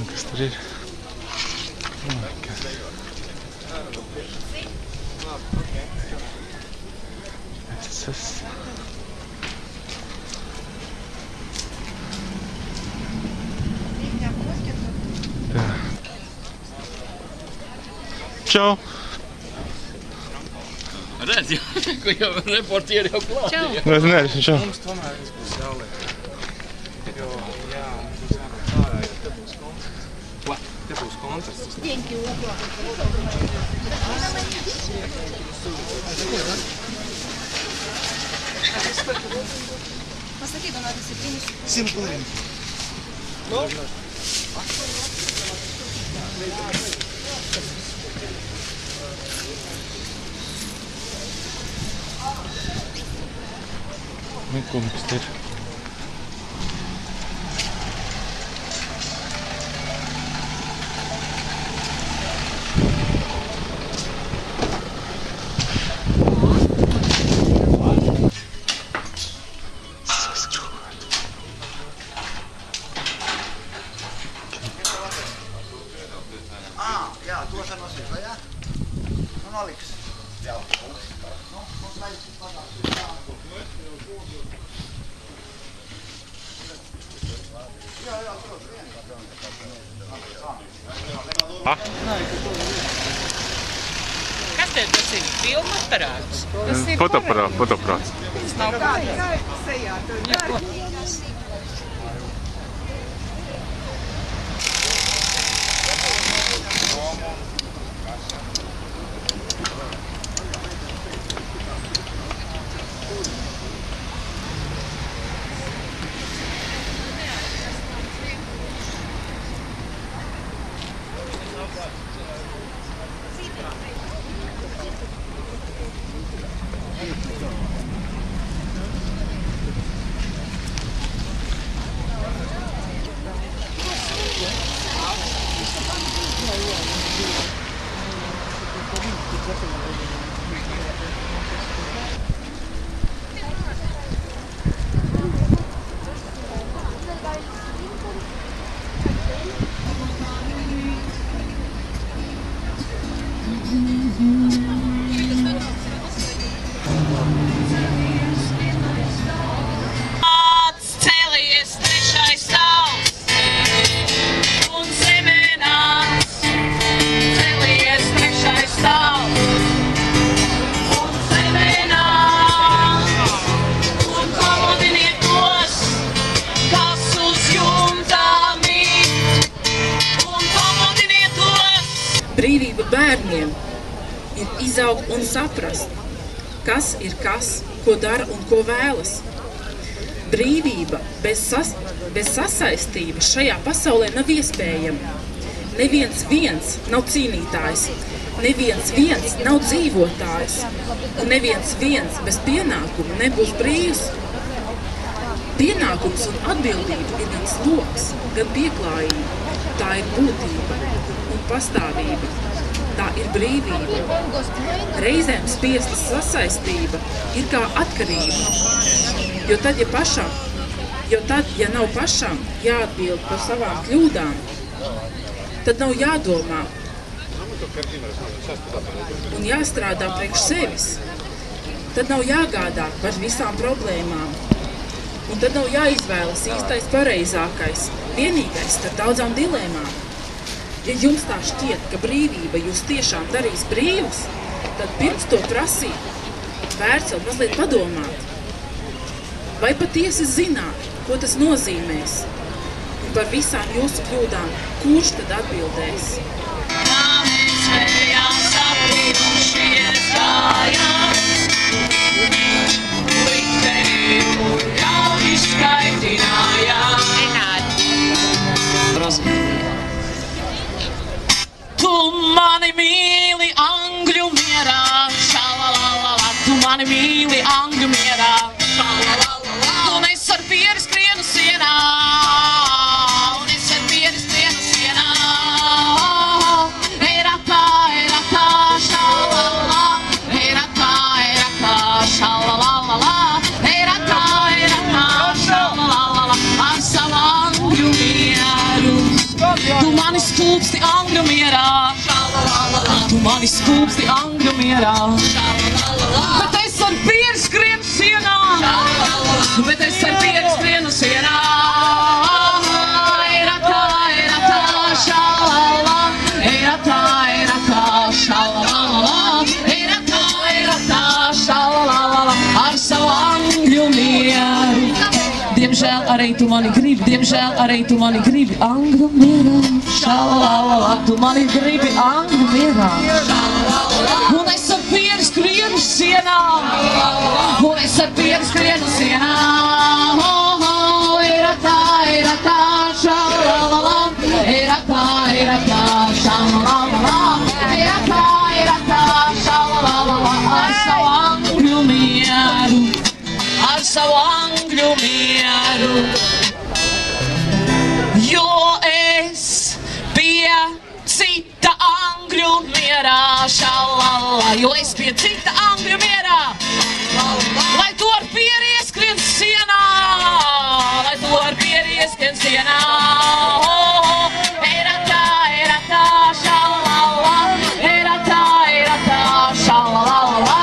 Kas tur ir? Čau! Redz, jau reportieri jau klāt. Čau! Nē, čau! Mums tomēr viss būs jāliek. Jo, jā, mums būs jāliek ārā, jo te būs koncerts. Te būs koncerts. Pasakīt, un tas ir 100 guliem. Kungs te ir. Jā, to sanosim, vai jā? Nu, noliks. Jā, nu, mums vajag pagāt. Kas tev tas ir? Filmu aparāts? Fotoaparāts. Tas nav kā sejā tur dar. Brīvība bērniem ir izaugt un saprast, kas ir kas, ko dara un ko vēlas. Brīvība bez sasaistības šajā pasaulē nav iespējama. Neviens viens nav cīnītājs, neviens viens nav dzīvotājs, un neviens viens bez pienākuma nebūs brīvs. Pienākums un atbildība ir gan sloks, gan pieklājība. Tā ir būtība un pastāvība. Tā ir brīvība. Reizēm spiesta sasaistība ir kā atkarība. Jo tad, ja nav pašam jāatbild par savām kļūdām, tad nav jādomā un jāstrādā priekš sevis. Tad nav jāgādā par visām problēmām. Un tad nav jāizvēlas īstais pareizākais, vienīgais starp daudzām dilēmām. Ja jums tā šķiet, ka brīvība jūs tiešām darīs brīvus, tad pirms to prasīt, vērts vēl mazliet padomāt. Vai patiesi zināt, ko tas nozīmēs? Un par visām jūsu kļūdām, kurš tad atbildēs? Tu mani mīli angļu mierā, šalalalala, tu mani mīli angļu mierā, šalalalala, un es ar pieri skrienu sienā, un es ar pieri skrienu sienā, eratā, šalalala, eratā, šalalala, eratā, šalalala, ar savu angļu mīli. tu mani skūpsti angļu mierā. Bet es ar pieru skrienu sienā, bet es ar pieru skrienu sienā. Eiratā, eiratā, šalalā, eiratā, eiratā, šalalā, eiratā, eiratā, šalalā, ar savu angļu mieru. Diemžēl arī tu mani gribi, diemžēl arī tu mani gribi angļu mierā. Šalalala, tu mani gribi angļu mierā. Un es ar pieru skrienu sienā, un es ar pieru skrienu sienā. Eiratā, eiratā, šalalala, eiratā, eiratā, šalalala, eiratā, eiratā, šalalala, ar savu angļu mieru. Ar savu angļu mieru, jo es pie cita angļu mierā, šalala, jo es pie cita angļu mierā, lai tu ar pieru ieskrien sienā, lai tu ar pieru ieskrien sienā. Eiratā, eiratā, šalala, eiratā, eiratā, šalala.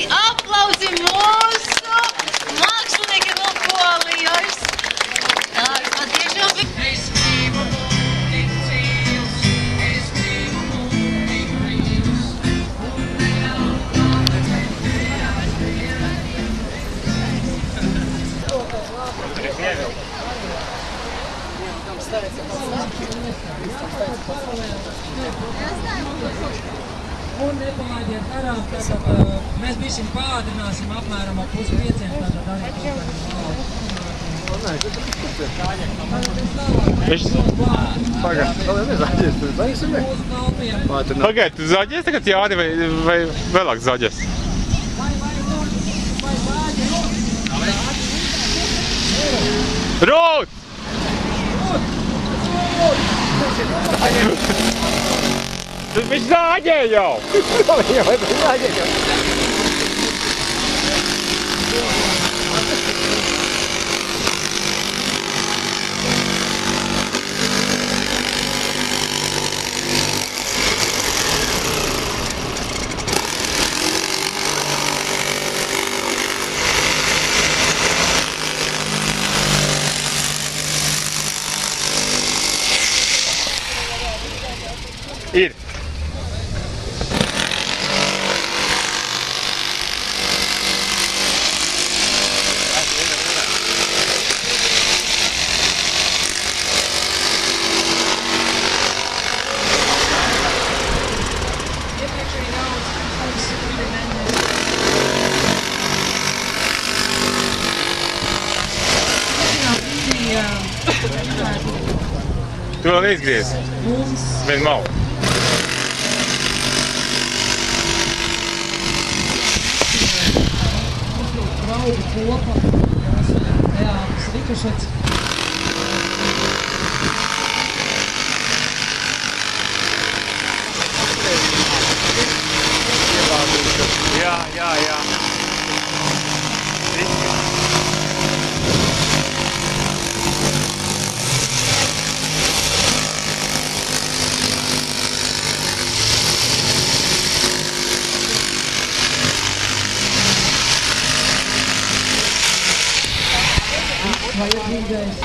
Aplausi mūsu mākslinieki no Polijos. Patiešām Es gribu būt tik dzīvs, es gribu būt tik brīvs. Un nepalaidiet garām, tātad mēs bišķiņ pātrināsim apmēram ap 4:30, tātad arī Pagaid, tu zaģies tagad, Jāni, vai vēlāk zaģies? Rūt! Viņš zāģē jau! Ir. Tu vēl neizgriez. Vien malu. Draugi kopa, Jānis Rikušets. Jā. Vajadzīgais.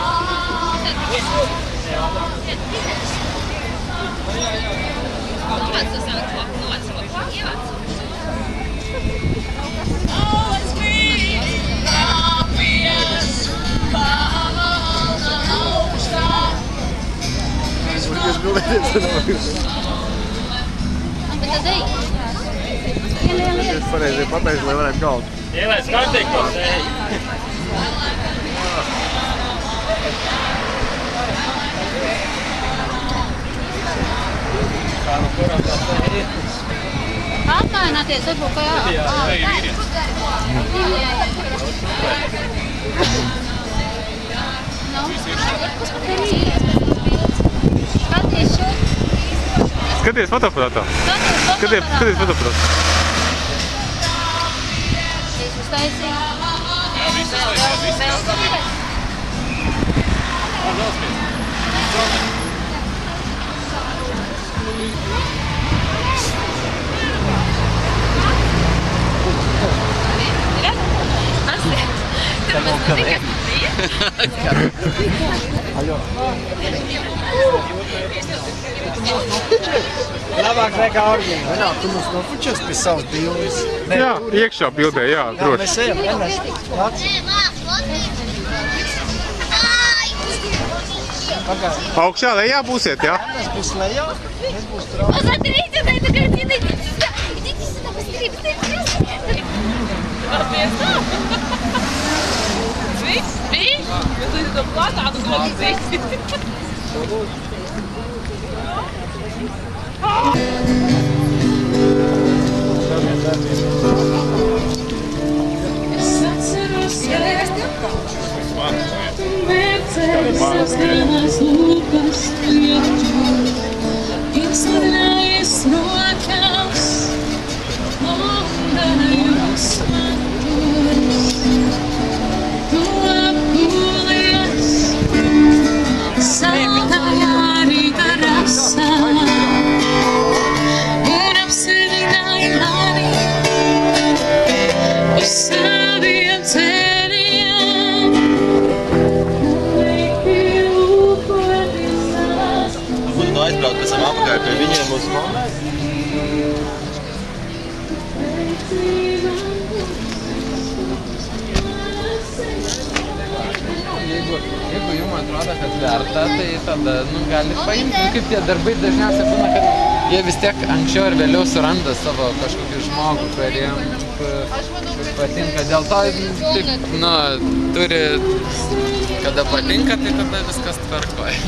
Es pareizi pateicu, lai varētu galdu. Ielēc kārtīgi, ko sēji. Runāties, varbūt, ka Skaties fotoaparātā. Skaties fotoaparātā. Es uztaisīju. Labāk nekā orģīna. Vienā, tu mums nofučos pie savas bildes. Jā, iekšā bildē, jā, droši. Mēs ejam, Ernest. Nāc. Pagaid. Augšā lejā būsiet, jā? Ernest būs lejā, mēs būs trauki. Посмотрите на эту картину. Идите сюда, быстрее, быстрее. Viss? Jūs līdz to platātu gribas. Es atceros, tu mērcēji savas galās lūpas pietu, izslējies rokās, lūdājos matos. Tu apgūlies saltajā rīta rasā un apsēdināji mani uz saviem ceļiem. Liki lūkoti savas. Būtu aizbraukt pēc tam apkārt pie viņiem uz mammas. Jeigu jums atrodo, kad verta, tai tada galit paimti. Kaip tie darbai dažniausiai būna, kad jie vis tiek anksčiau ir vėliau suranda savo kažkokį žmogų, kuriem patinka. Dėl to, taip, turi, kada patinka, tai tada viskas tvarkoja.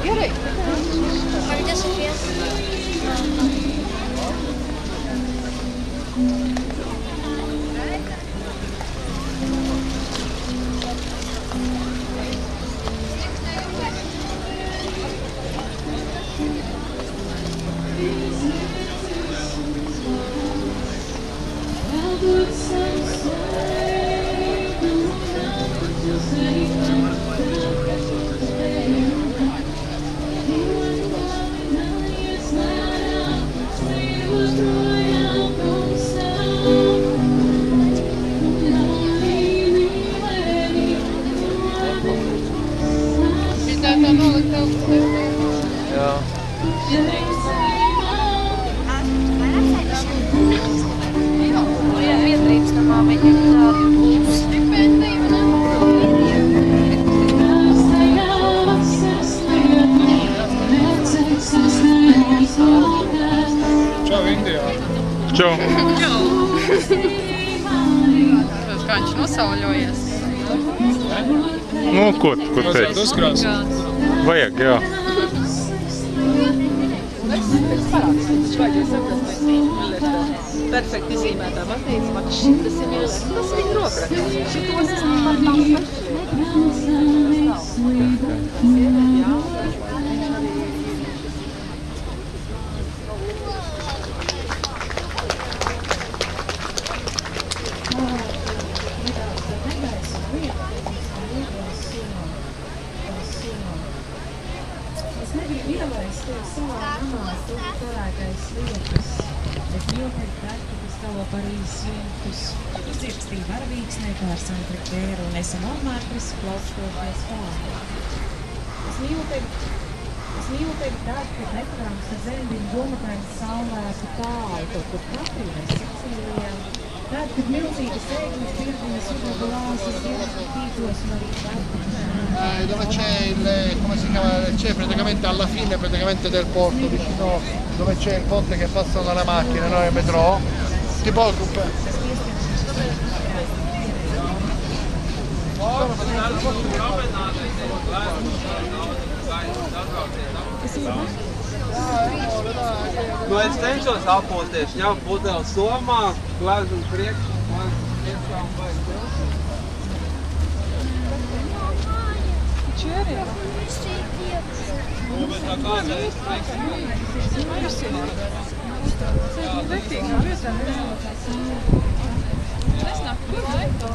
Gerai. Pavydė Sofija. Čau. Kā viņš nosauļojies? Nu, ko teici? Vajag, jā. Perfekti zīmētā baznīca, man šitas ir mīlēs. Tas viņa rokraksts. Šitos es par Es mīlu tevi tādu, ka neprāms ar zemdiņu domātājiem saulētu tālu, kaut kur Katrīnai, Sicīlijā. Tādu, kad milzīgas ēgļas virdiņas udogu lāzes dienas tīklos un arī tādu. Dove c'è il, come si chiama, c'è praticamente alla fine praticamente del porto, vicino dove c'è il ponte che passano le macchine, no, il metro, tipo Nu, es cenšos atpūsties, ņemt puteli somā, glēz uz priekšu, glēz uz priekšā un vajag drusku.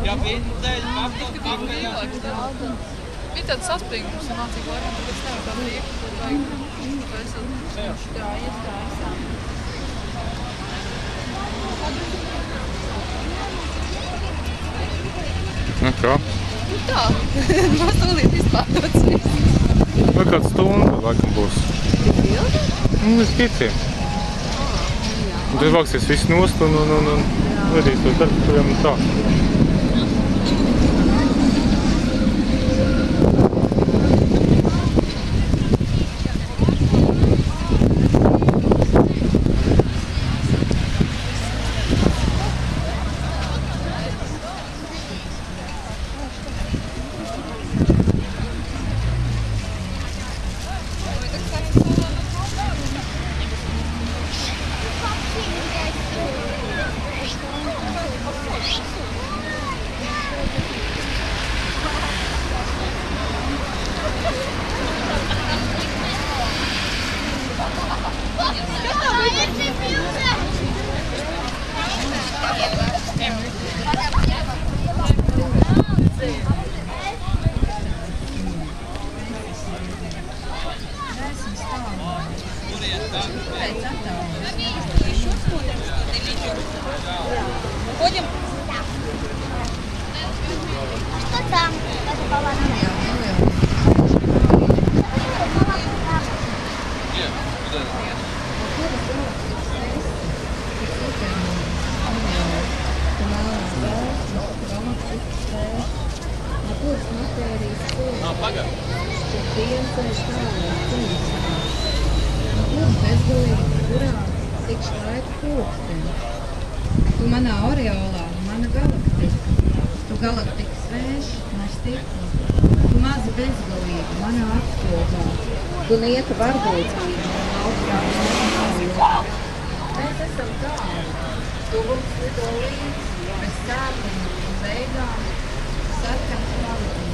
Ja vienu dēļ pakaļ. Bija tāds saspringums un mācību laikam, tad es nevaru tādu rieku, tad vajag tā. Nu kā? Nu tā, mazulīt izpārdots viss. Nu kāds stunda laikam būs. Tik ilgi? Nu, es ticīju. Un tad vāksies viss nost un vedīs tos darbus, kuriem un tā. Ходим? Что там? Tu manā oreolā, mana galaktika. Tu galaktikas vējš, mēs tikli. Tu mazi bezgalīgi, manā apskopā. Tu nieka varbūcība, man laukrā. Mēs esam tāli. Tu mums lido līdzi, bez sāpuma un beigām. Sarkans valitiņš.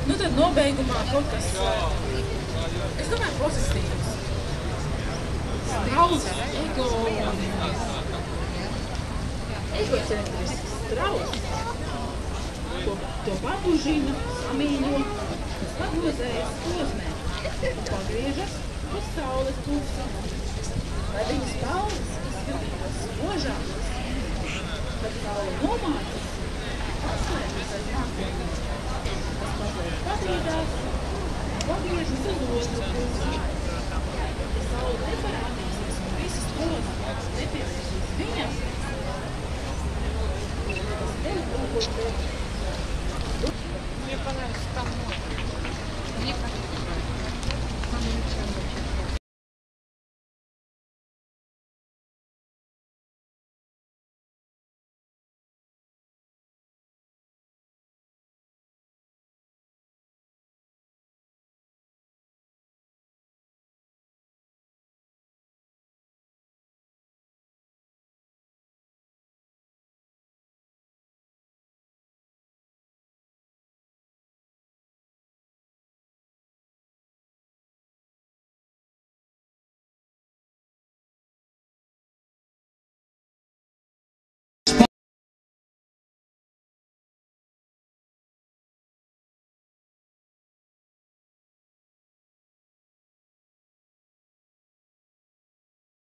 Nu tad nobeigumā kaut kas, es domāju, pozitīvs. Strauss, egocentrisks strauss. To pabužina, samīļo, pagozējas pozmē, pagriežas uz saules pusi, lai viņas palmas izskatītos spožākas, kad saule nomācas, atslēpjas aiz nākotnē. Tas mazliet pagrīdās, pagriežas uz otru pusi. Ja saule neparādīsies un visas pozas nepievērsīs viņam, tas tevi kaut ko